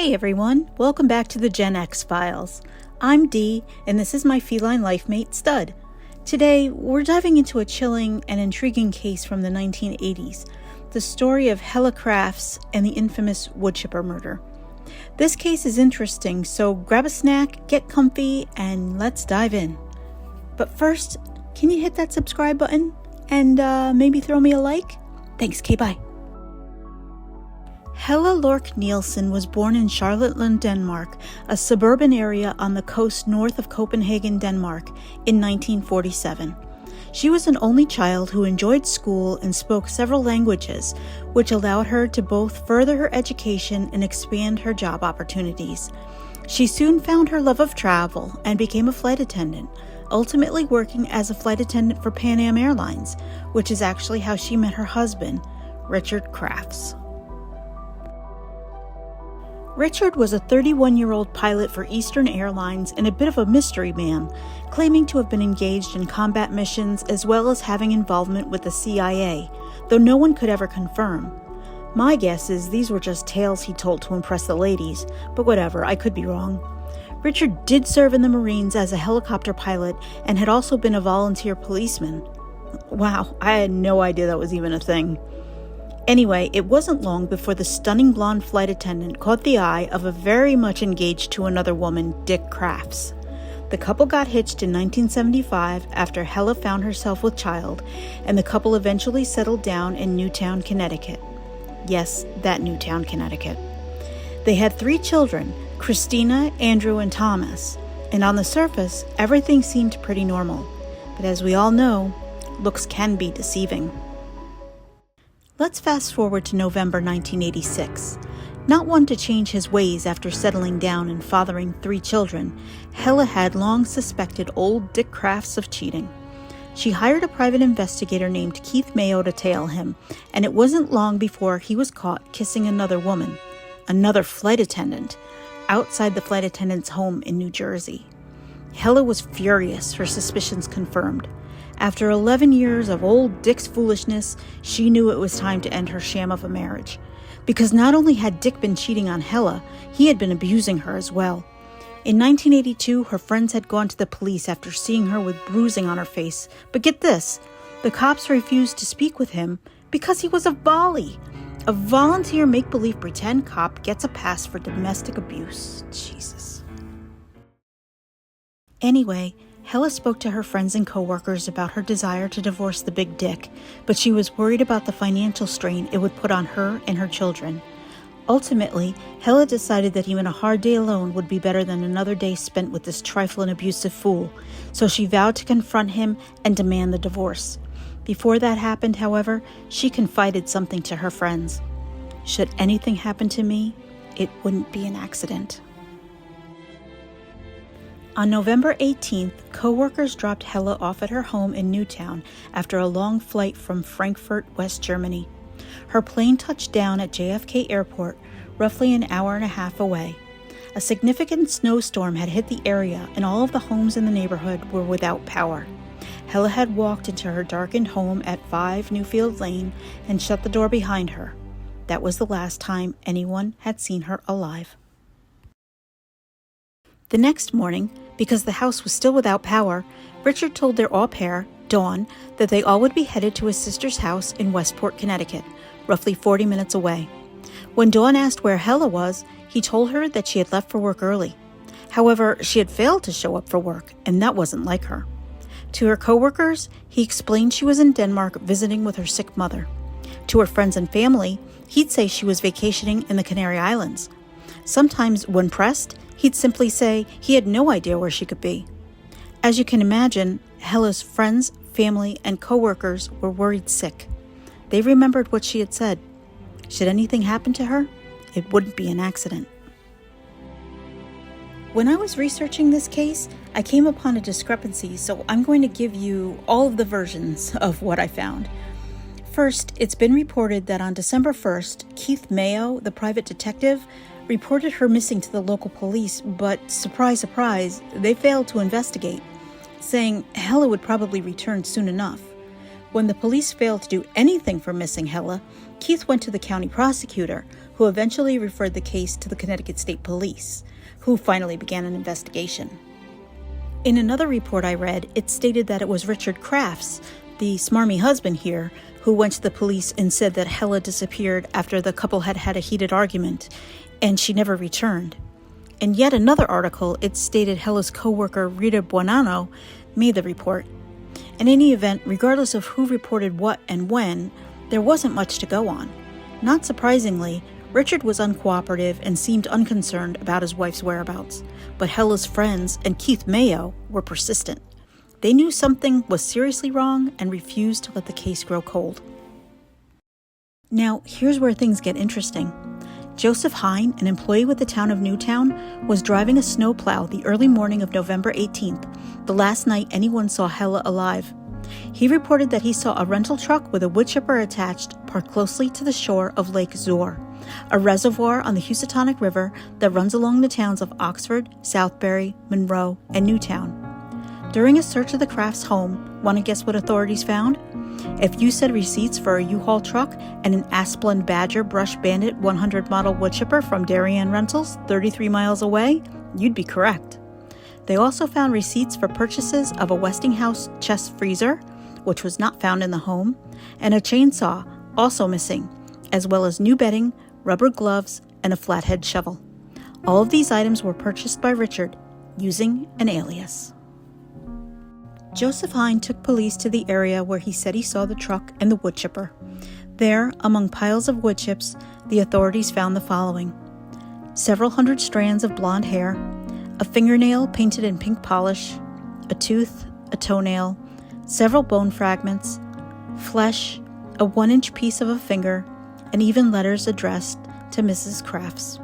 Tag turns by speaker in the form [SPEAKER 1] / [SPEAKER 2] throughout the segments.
[SPEAKER 1] Hey everyone, welcome back to the Gen X Files. I'm Dee, and this is my feline life mate, Stud. Today, we're diving into a chilling and intriguing case from the 1980s, the story of Helle Crafts and the infamous Woodchipper murder. This case is interesting, so grab a snack, get comfy, and let's dive in. But first, can you hit that subscribe button and maybe throw me a like? Thanks, bye. Helle Lork Nielsen was born in Charlottenlund, Denmark, a suburban area on the coast north of Copenhagen, Denmark, in 1947. She was an only child who enjoyed school and spoke several languages, which allowed her to both further her education and expand her job opportunities. She soon found her love of travel and became a flight attendant, ultimately working as a flight attendant for Pan Am Airlines, which is actually how she met her husband, Rder Crafts. Richard was a 31-year-old pilot for Eastern Airlines and a bit of a mystery man, claiming to have been engaged in combat missions as well as having involvement with the CIA, though no one could ever confirm. My guess is these were just tales he told to impress the ladies, but whatever, I could be wrong. Richard did serve in the Marines as a helicopter pilot and had also been a volunteer policeman. Wow, I had no idea that was even a thing. Anyway, it wasn't long before the stunning blonde flight attendant caught the eye of a very much engaged to another woman, Dick Crafts. The couple got hitched in 1975 after Helle found herself with child, and the couple eventually settled down in Newtown, Connecticut. Yes, that Newtown, Connecticut. They had 3 children, Christina, Andrew, and Thomas, and on the surface, everything seemed pretty normal. But as we all know, looks can be deceiving. Let's fast forward to November 1986. Not one to change his ways after settling down and fathering 3 children, Helle had long suspected old Dick Crafts of cheating. She hired a private investigator named Keith Mayo to tail him, and it wasn't long before he was caught kissing another woman, another flight attendant, outside the flight attendant's home in New Jersey. Helle was furious, her suspicions confirmed. After 11 years of old Dick's foolishness, she knew it was time to end her sham of a marriage. Because not only had Dick been cheating on Helle, he had been abusing her as well. In 1982, her friends had gone to the police after seeing her with bruising on her face. But get this, the cops refused to speak with him because he was a volley. A volunteer make-believe pretend cop gets a pass for domestic abuse. Jesus. Anyway, Helle spoke to her friends and coworkers about her desire to divorce the big Dick, but she was worried about the financial strain it would put on her and her children. Ultimately, Helle decided that even a hard day alone would be better than another day spent with this trifling abusive fool, so she vowed to confront him and demand the divorce. Before that happened, however, she confided something to her friends. Should anything happen to me, it wouldn't be an accident. On November 18th, co-workers dropped Helle off at her home in Newtown after a long flight from Frankfurt, West Germany. Her plane touched down at JFK Airport, roughly an hour and a half away. A significant snowstorm had hit the area, and all of the homes in the neighborhood were without power. Helle had walked into her darkened home at 5 Newfield Lane and shut the door behind her. That was the last time anyone had seen her alive. The next morning, because the house was still without power, Richard told their au pair, Dawn, that they all would be headed to his sister's house in Westport, Connecticut, roughly 40 minutes away. When Dawn asked where Helle was, he told her that she had left for work early. However, she had failed to show up for work, and that wasn't like her. To her coworkers, he explained she was in Denmark visiting with her sick mother. To her friends and family, he'd say she was vacationing in the Canary Islands. Sometimes, when pressed, he'd simply say he had no idea where she could be. As you can imagine, Helle's friends, family, and coworkers were worried sick. They remembered what she had said. Should anything happen to her, it wouldn't be an accident. When I was researching this case, I came upon a discrepancy, so I'm going to give you all of the versions of what I found. First, it's been reported that on December 1st, Keith Mayo, the private detective, reported her missing to the local police, but surprise, surprise, they failed to investigate, saying Helle would probably return soon enough. When the police failed to do anything for missing Helle, Keith went to the county prosecutor, who eventually referred the case to the Connecticut State Police, who finally began an investigation. In another report I read, it stated that it was Helle Crafts, the smarmy husband here, who went to the police and said that Helle disappeared after the couple had had a heated argument, and she never returned. In yet another article, it stated Helle's co-worker Rita Buonanno made the report. In any event, regardless of who reported what and when, there wasn't much to go on. Not surprisingly, Richard was uncooperative and seemed unconcerned about his wife's whereabouts, but Helle's friends and Keith Mayo were persistent. They knew something was seriously wrong and refused to let the case grow cold. Now, here's where things get interesting. Joseph Hine, an employee with the town of Newtown, was driving a snowplow the early morning of November 18th, the last night anyone saw Helle alive. He reported that he saw a rental truck with a woodchipper attached parked closely to the shore of Lake Zor, a reservoir on the Housatonic River that runs along the towns of Oxford, Southbury, Monroe, and Newtown. During a search of the Crafts' home, want to guess what authorities found? If you said receipts for a U-Haul truck and an Asplund Badger Brush Bandit 100 model woodchipper from Darien Rentals 33 miles away, you'd be correct. They also found receipts for purchases of a Westinghouse chest freezer, which was not found in the home, and a chainsaw, also missing, as well as new bedding, rubber gloves, and a flathead shovel. All of these items were purchased by Richard using an alias. Joseph Hine took police to the area where he said he saw the truck and the woodchipper. There, among piles of wood chips, the authorities found the following: several hundred strands of blonde hair, a fingernail painted in pink polish, a tooth, a toenail, several bone fragments, flesh, a 1-inch piece of a finger, and even letters addressed to Mrs. Crafts.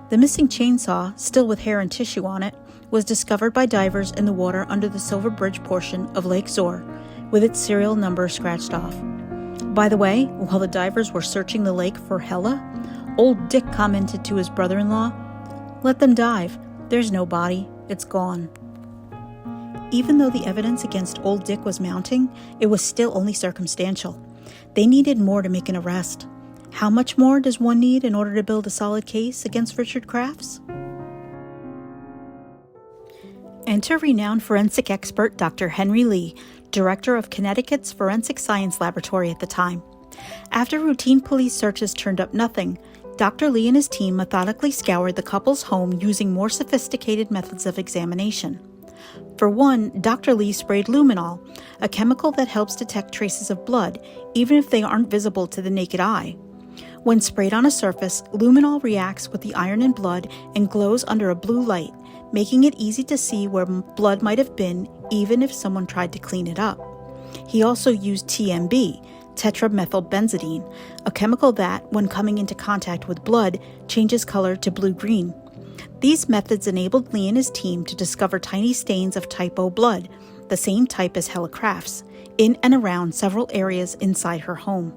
[SPEAKER 1] The missing chainsaw, still with hair and tissue on it, was discovered by divers in the water under the Silver Bridge portion of Lake Zor, with its serial number scratched off. By the way, while the divers were searching the lake for Helle, old Dick commented to his brother-in-law, "Let them dive. There's no body. It's gone." Even though the evidence against old Dick was mounting, it was still only circumstantial. They needed more to make an arrest. How much more does one need in order to build a solid case against Helle Crafts? Enter renowned forensic expert Dr. Henry Lee, director of Connecticut's Forensic Science Laboratory at the time. After routine police searches turned up nothing, Dr. Lee and his team methodically scoured the couple's home using more sophisticated methods of examination. For one, Dr. Lee sprayed luminol, a chemical that helps detect traces of blood, even if they aren't visible to the naked eye. When sprayed on a surface, luminol reacts with the iron in blood and glows under a blue light, making it easy to see where blood might have been, even if someone tried to clean it up. He also used TMB, tetramethylbenzidine, a chemical that, when coming into contact with blood, changes color to blue-green. These methods enabled Lee and his team to discover tiny stains of type O blood, the same type as Helle Crafts, in and around several areas inside her home.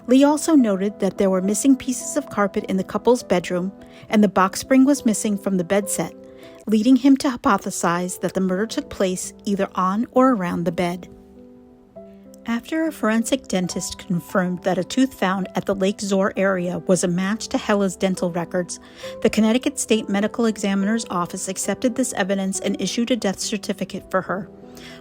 [SPEAKER 1] Lee also noted that there were missing pieces of carpet in the couple's bedroom, and the box spring was missing from the bed set, leading him to hypothesize that the murder took place either on or around the bed. After a forensic dentist confirmed that a tooth found at the Lake Zor area was a match to Helle's dental records, the Connecticut State Medical Examiner's Office accepted this evidence and issued a death certificate for her.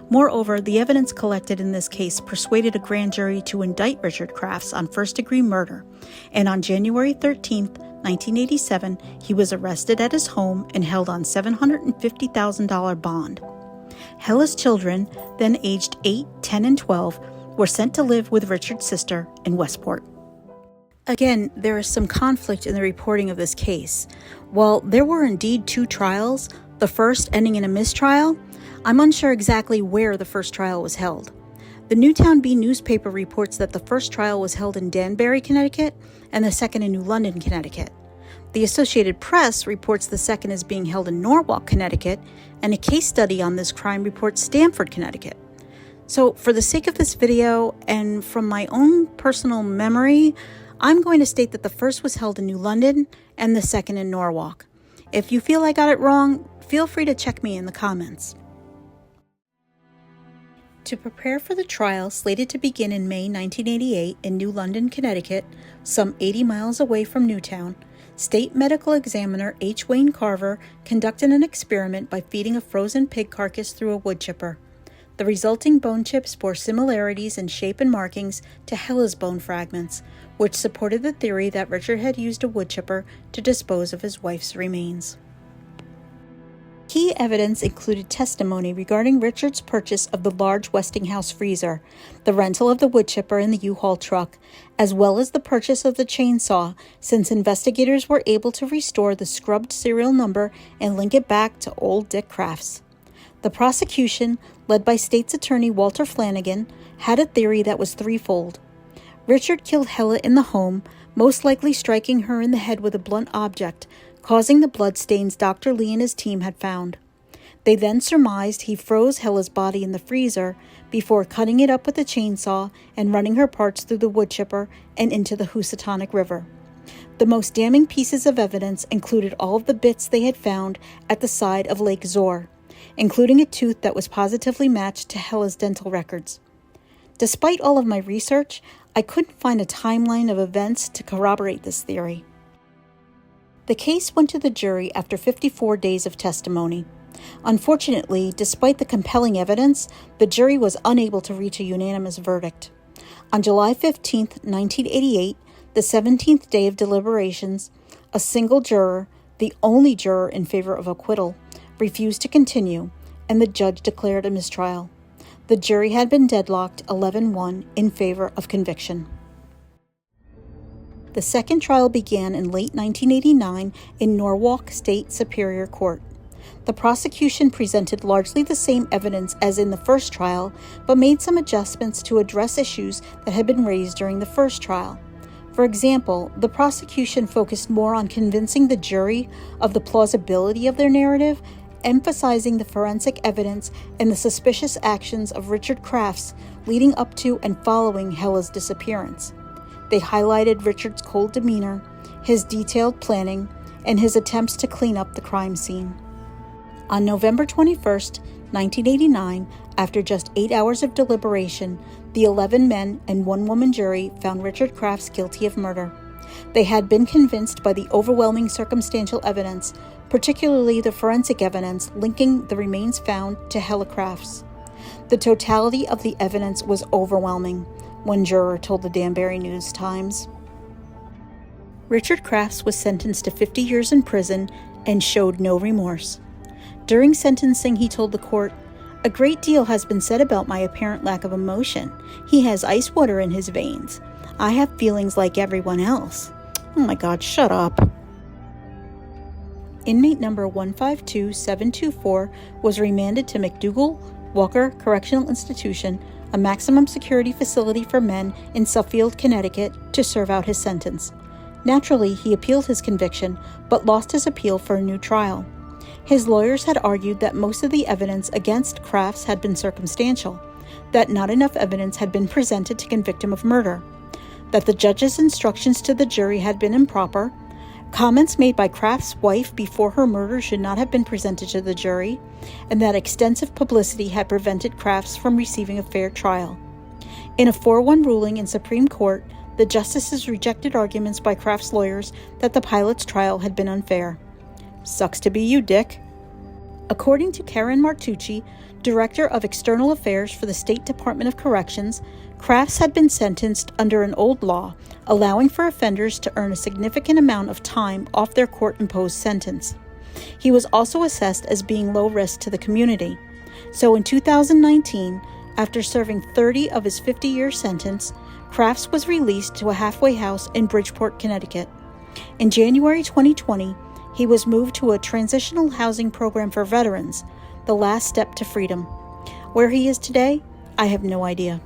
[SPEAKER 1] Moreover, the evidence collected in this case persuaded a grand jury to indict Helle Crafts on first-degree murder, and on January 13, 1987, he was arrested at his home and held on $750,000 bond. Helle's children, then aged 8, 10, and 12, were sent to live with Richard's sister in Westport. Again, there is some conflict in the reporting of this case. While there were indeed 2 trials, the first ending in a mistrial, I'm unsure exactly where the first trial was held. The Newtown Bee newspaper reports that the first trial was held in Danbury, Connecticut, and the second in New London, Connecticut. The Associated Press reports the second is being held in Norwalk, Connecticut, and a case study on this crime reports Stamford, Connecticut. So for the sake of this video and from my own personal memory, I'm going to state that the first was held in New London and the second in Norwalk. If you feel I got it wrong, feel free to check me in the comments. To prepare for the trial slated to begin in May 1988 in New London, Connecticut, some 80 miles away from Newtown, State Medical Examiner H. Wayne Carver conducted an experiment by feeding a frozen pig carcass through a woodchipper. The resulting bone chips bore similarities in shape and markings to Helle's bone fragments, which supported the theory that Richard had used a woodchipper to dispose of his wife's remains. Key evidence included testimony regarding Richard's purchase of the large Westinghouse freezer, the rental of the woodchipper in the U-Haul truck, as well as the purchase of the chainsaw, since investigators were able to restore the scrubbed serial number and link it back to old Dick Crafts. The prosecution, led by State's Attorney Walter Flanagan, had a theory that was threefold. Richard killed Helle in the home, most likely striking her in the head with a blunt object, causing the bloodstains Dr. Lee and his team had found. They then surmised he froze Helle's body in the freezer before cutting it up with a chainsaw and running her parts through the woodchipper and into the Housatonic River. The most damning pieces of evidence included all of the bits they had found at the side of Lake Zor, including a tooth that was positively matched to Helle's dental records. Despite all of my research, I couldn't find a timeline of events to corroborate this theory. The case went to the jury after 54 days of testimony. Unfortunately, despite the compelling evidence, the jury was unable to reach a unanimous verdict. On July 15, 1988, the 17th day of deliberations, a single juror, the only juror in favor of acquittal, refused to continue, and the judge declared a mistrial. The jury had been deadlocked 11-1 in favor of conviction. The second trial began in late 1989 in Norwalk State Superior Court. The prosecution presented largely the same evidence as in the first trial, but made some adjustments to address issues that had been raised during the first trial. For example, the prosecution focused more on convincing the jury of the plausibility of their narrative, emphasizing the forensic evidence and the suspicious actions of Richard Crafts leading up to and following Helle's disappearance. They highlighted Richard's cold demeanor, his detailed planning, and his attempts to clean up the crime scene. On November 21, 1989, after just 8 hours of deliberation, the 11 men and 1 woman jury found Richard Crafts guilty of murder. They had been convinced by the overwhelming circumstantial evidence, particularly the forensic evidence linking the remains found to Helle Crafts. The totality of the evidence was overwhelming, one juror told the Danbury News-Times. Richard Crafts was sentenced to 50 years in prison and showed no remorse. During sentencing, he told the court, "A great deal has been said about my apparent lack of emotion. He has ice water in his veins. I have feelings like everyone else." Oh my God, shut up. Inmate number 152724 was remanded to McDougall Walker Correctional Institution, a maximum security facility for men in Suffield, Connecticut, to serve out his sentence. Naturally, he appealed his conviction, but lost his appeal for a new trial. His lawyers had argued that most of the evidence against Crafts had been circumstantial, that not enough evidence had been presented to convict him of murder, that the judge's instructions to the jury had been improper, comments made by Crafts' wife before her murder should not have been presented to the jury, and that extensive publicity had prevented Crafts from receiving a fair trial. In a 4-1 ruling in Supreme Court, the justices rejected arguments by Crafts' lawyers that the pilot's trial had been unfair. Sucks to be you, Dick. According to Karen Martucci, Director of External Affairs for the State Department of Corrections, Crafts had been sentenced under an old law, allowing for offenders to earn a significant amount of time off their court-imposed sentence. He was also assessed as being low risk to the community. So in 2019, after serving 30 of his 50-year sentence, Crafts was released to a halfway house in Bridgeport, Connecticut. In January 2020, he was moved to a transitional housing program for veterans, the last step to freedom. Where he is today, I have no idea.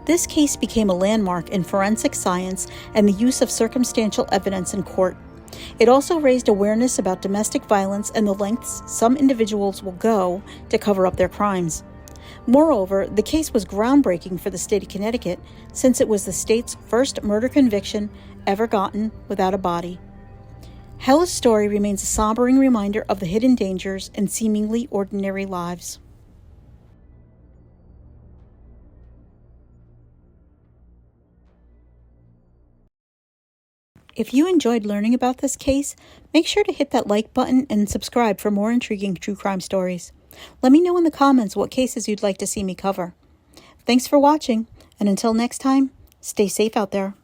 [SPEAKER 1] This case became a landmark in forensic science and the use of circumstantial evidence in court. It also raised awareness about domestic violence and the lengths some individuals will go to cover up their crimes. Moreover, the case was groundbreaking for the state of Connecticut, since it was the state's first murder conviction ever gotten without a body. Helle's story remains a sombering reminder of the hidden dangers in seemingly ordinary lives. If you enjoyed learning about this case, make sure to hit that like button and subscribe for more intriguing true crime stories. Let me know in the comments what cases you'd like to see me cover. Thanks for watching, and until next time, stay safe out there.